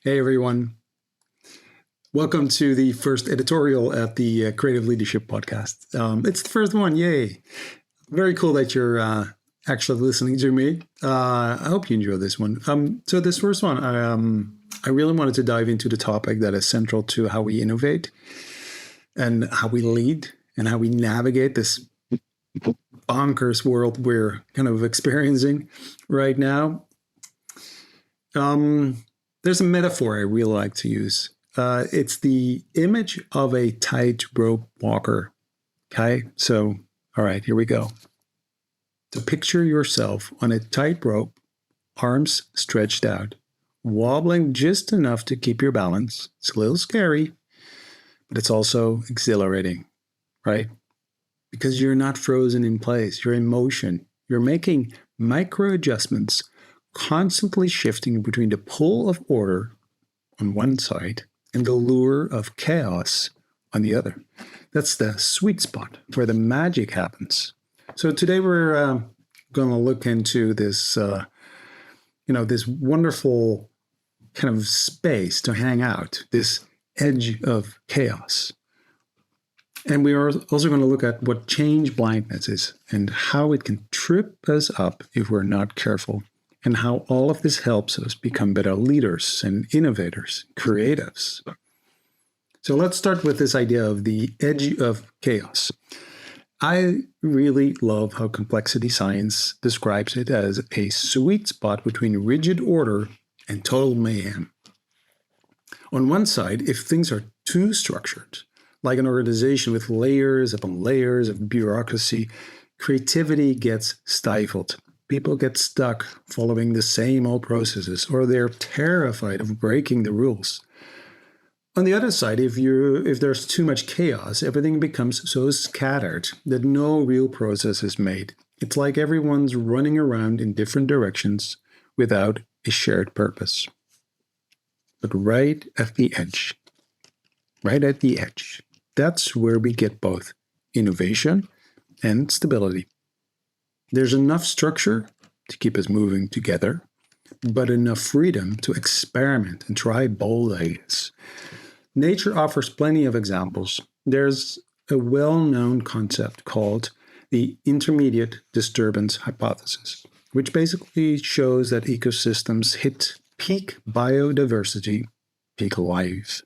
Hey everyone. Welcome to the first editorial at the Creative Leadership Podcast. It's the first one, yay. Very cool that you're actually listening to me. I hope you enjoy this one. So this first one, I really wanted to dive into the topic that is central to how we innovate and how we lead and how we navigate this bonkers world we're kind of experiencing right now. There's a metaphor I really like to use. It's the image of a tightrope walker. Okay, so all right, here we go. So picture yourself on a tightrope, arms stretched out, wobbling just enough to keep your balance. It's a little scary, but it's also exhilarating, right? Because you're not frozen in place, you're in motion. You're making micro adjustments, constantly shifting between the pull of order on one side and the lure of chaos on the other. That's the sweet spot where the magic happens. So today we're going to look into this, this wonderful kind of space to hang out, this edge of chaos. And we are also going to look at what change blindness is and how it can trip us up if we're not careful, and how all of this helps us become better leaders and innovators, creatives. So let's start with this idea of the edge of chaos. I really love how complexity science describes it as a sweet spot between rigid order and total mayhem. On one side, if things are too structured, like an organization with layers upon layers of bureaucracy, creativity gets stifled. People get stuck following the same old processes, or they're terrified of breaking the rules. On the other side, if there's too much chaos, everything becomes so scattered that no real process is made. It's like everyone's running around in different directions without a shared purpose. But right at the edge, that's where we get both innovation and stability. There's enough structure to keep us moving together, but enough freedom to experiment and try bold ideas. Nature offers plenty of examples. There's a well-known concept called the intermediate disturbance hypothesis, which basically shows that ecosystems hit peak biodiversity, peak life,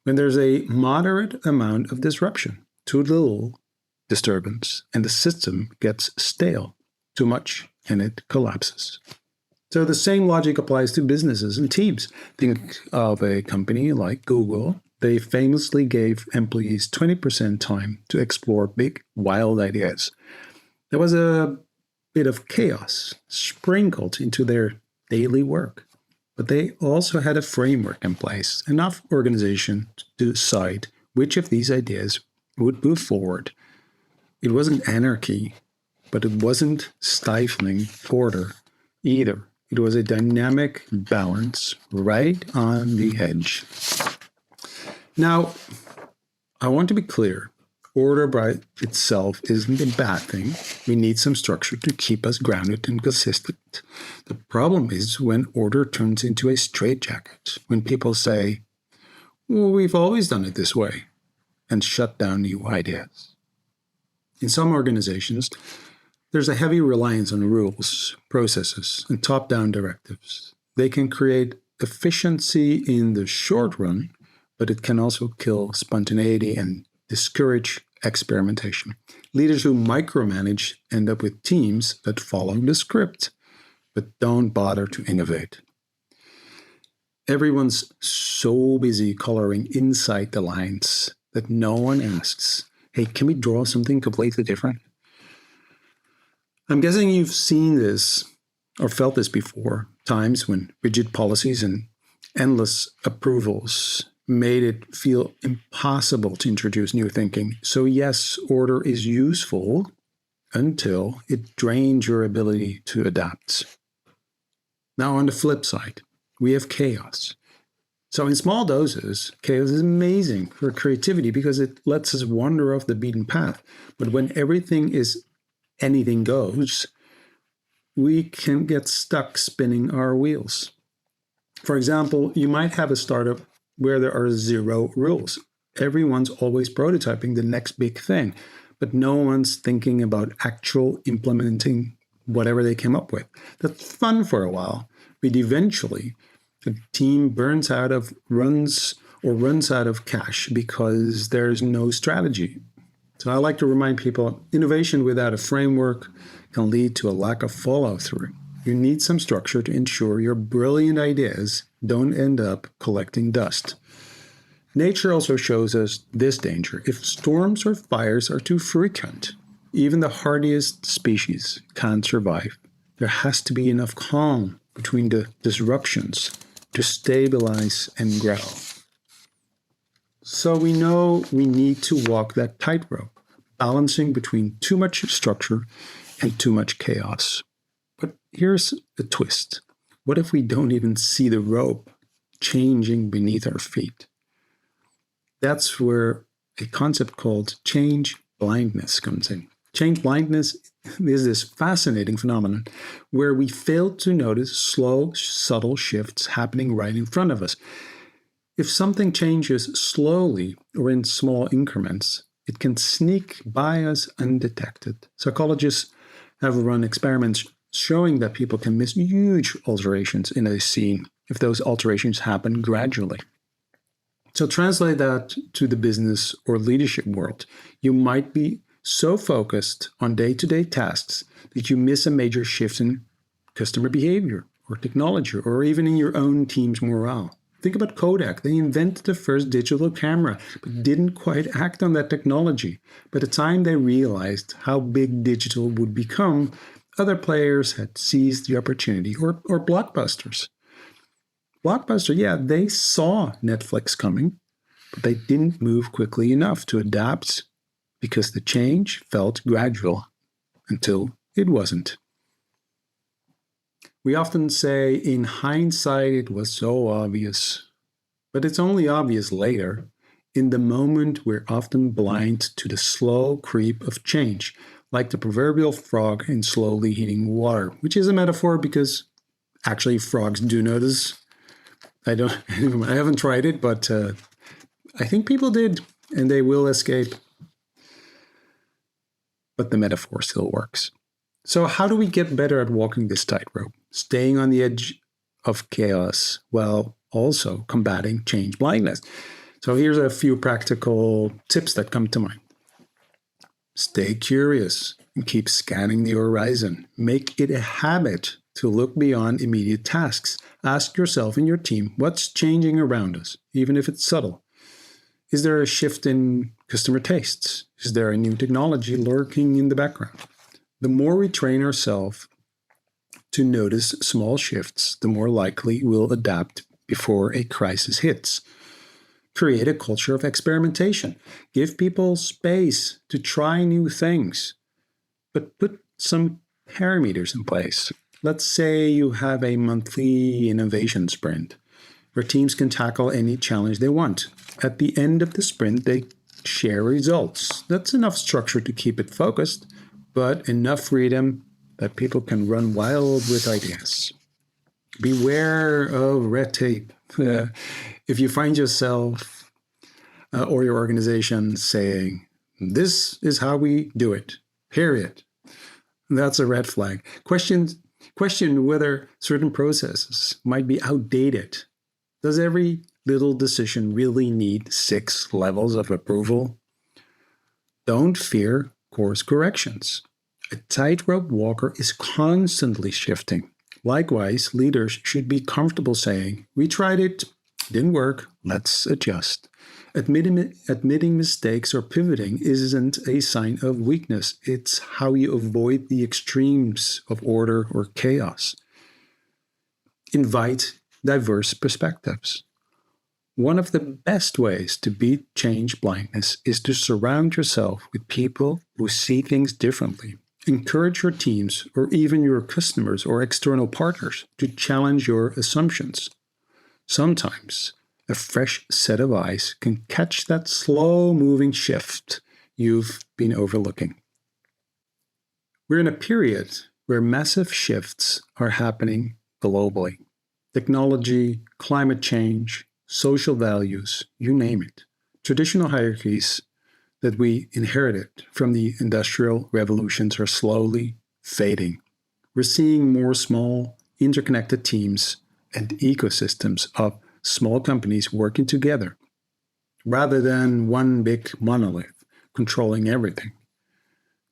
when there's a moderate amount of disruption, too little disturbance, and the system gets stale, too much, and it collapses. So the same logic applies to businesses and teams. Think of a company like Google. They famously gave employees 20% time to explore big, wild ideas. There was a bit of chaos sprinkled into their daily work. But they also had a framework in place, enough organization to decide which of these ideas would move forward. It wasn't anarchy, but it wasn't stifling order either. It was a dynamic balance right on the edge. Now, I want to be clear. Order by itself isn't a bad thing. We need some structure to keep us grounded and consistent. The problem is when order turns into a straitjacket, when people say, well, we've always done it this way, and shut down new ideas. In some organizations, there's a heavy reliance on rules, processes, and top-down directives. They can create efficiency in the short run, but it can also kill spontaneity and discourage experimentation. Leaders who micromanage end up with teams that follow the script, but don't bother to innovate. Everyone's so busy coloring inside the lines that no one asks, hey, can we draw something completely different? I'm guessing you've seen this or felt this before, times when rigid policies and endless approvals made it feel impossible to introduce new thinking. So yes, order is useful until it drains your ability to adapt. Now on the flip side, we have chaos. So in small doses, chaos is amazing for creativity because it lets us wander off the beaten path. But when anything goes, we can get stuck spinning our wheels. For example, you might have a startup where there are zero rules. Everyone's always prototyping the next big thing, but no one's thinking about actual implementing whatever they came up with. That's fun for a while, but eventually the team runs out of cash because there's no strategy. So I like to remind people, innovation without a framework can lead to a lack of follow-through. You need some structure to ensure your brilliant ideas don't end up collecting dust. Nature also shows us this danger. If storms or fires are too frequent, even the hardiest species can't survive. There has to be enough calm between the disruptions to stabilize and grow. So we know we need to walk that tightrope, balancing between too much structure and too much chaos. But here's a twist. What if we don't even see the rope changing beneath our feet? That's where a concept called change blindness comes in. Change blindness is this fascinating phenomenon where we fail to notice slow, subtle shifts happening right in front of us. If something changes slowly or in small increments, it can sneak by us undetected. Psychologists have run experiments showing that people can miss huge alterations in a scene if those alterations happen gradually. So translate that to the business or leadership world. You might be so focused on day-to-day tasks that you miss a major shift in customer behavior or technology or even in your own team's morale. Think about Kodak. They invented the first digital camera, but didn't quite act on that technology. By the time they realized how big digital would become, other players had seized the opportunity, or blockbusters. Blockbuster, yeah, they saw Netflix coming, but they didn't move quickly enough to adapt because the change felt gradual until it wasn't. We often say, in hindsight, it was so obvious, but it's only obvious later. In the moment, we're often blind to the slow creep of change, like the proverbial frog in slowly heating water, which is a metaphor because actually frogs do notice. I haven't tried it, but I think people did, and they will escape. But the metaphor still works. So how do we get better at walking this tightrope, staying on the edge of chaos while also combating change blindness? So here's a few practical tips that come to mind. Stay curious and keep scanning the horizon. Make it a habit to look beyond immediate tasks. Ask yourself and your team, what's changing around us, even if it's subtle? Is there a shift in customer tastes? Is there a new technology lurking in the background? The more we train ourselves to notice small shifts, the more likely we'll adapt before a crisis hits. Create a culture of experimentation. Give people space to try new things, but put some parameters in place. Let's say you have a monthly innovation sprint where teams can tackle any challenge they want. At the end of the sprint, they share results. That's enough structure to keep it focused, but enough freedom that people can run wild with ideas. Beware of red tape. If you find yourself or your organization saying, this is how we do it, period, that's a red flag. Question whether certain processes might be outdated. Does every little decision really need 6 levels of approval? Don't fear course corrections. A tightrope walker is constantly shifting. Likewise, leaders should be comfortable saying, we tried it, didn't work, let's adjust. Admitting mistakes or pivoting isn't a sign of weakness. It's how you avoid the extremes of order or chaos. Invite diverse perspectives. One of the best ways to beat change blindness is to surround yourself with people who see things differently. Encourage your teams or even your customers or external partners to challenge your assumptions. Sometimes a fresh set of eyes can catch that slow-moving shift you've been overlooking. We're in a period where massive shifts are happening globally. Technology, climate change, social values, you name it. Traditional hierarchies that we inherited from the industrial revolutions are slowly fading. We're seeing more small, interconnected teams and ecosystems of small companies working together rather than one big monolith controlling everything.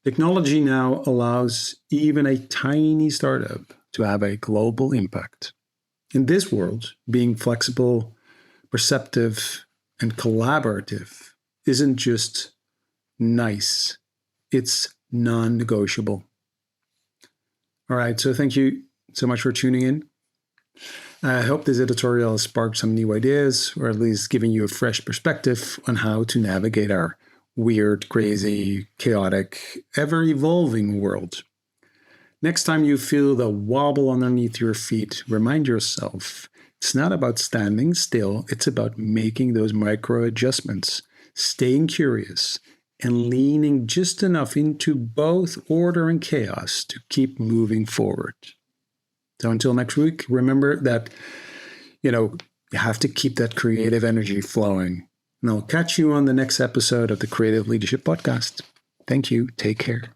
Technology now allows even a tiny startup to have a global impact. In this world, being flexible, perceptive, and collaborative isn't just nice, it's non negotiable. All right, so thank you so much for tuning in. I hope this editorial has sparked some new ideas, or at least giving you a fresh perspective on how to navigate our weird, crazy, chaotic, ever evolving world. Next time you feel the wobble underneath your feet, remind yourself it's not about standing still, it's about making those micro adjustments, staying curious, and leaning just enough into both order and chaos to keep moving forward. So until next week, remember that, you have to keep that creative energy flowing. And I'll catch you on the next episode of the Creative Leadership Podcast. Thank you. Take care.